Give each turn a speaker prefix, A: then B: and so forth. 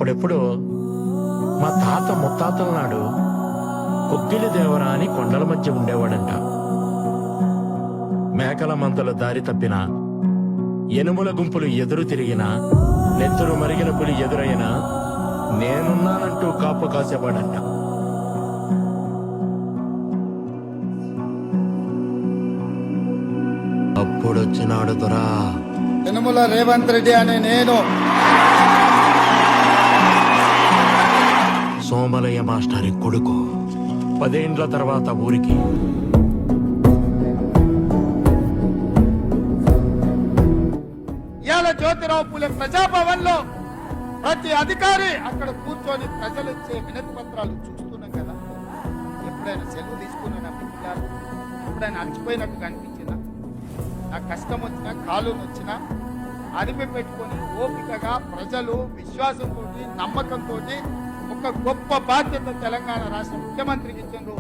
A: అప్పుడెప్పుడు మా తాత ముత్తాతల నాడు కొక్కిలి దేవరా అని కొండల మధ్య ఉండేవాడంట. మేకల మందల దారి తప్పిన, ఎనుముల గుంపులు ఎదురు తిరిగిన, నెత్తురు మరిగిన పులి ఎదురైనా నేనున్నానంటూ కాపు కాసేవాడంట. అప్పుడొచ్చినాడు దొరా
B: యనమల రేవంత్ రెడ్డి అనే నేను.
A: సోమలయ్య మాస్టారి కొడుకు 10 ఏండ్ల తర్వాత ఊరికి.
B: ఇవాళ జ్యోతిరావు పూలే ప్రజాభవన్ లో ప్రతి అధికారి అక్కడ కూర్చొని ప్రజలు ఇచ్చే వినతి పత్రాలు చూస్తున్నాం కదా. ఎప్పుడైనా సెలవు తీసుకున్నా పిల్లలు, ఎప్పుడైనా అలసిపోయినట్టు కనిపించినా, నాకు కష్టం వచ్చినా కాలు వచ్చినా అరిమి పెట్టుకొని ఓపికగా ప్రజలు విశ్వాసంతో నమ్మకంతో ఒక గొప్ప బాధ్యత తెలంగాణ రాష్ట్ర ముఖ్యమంత్రికి ఇచ్చిండ్రు.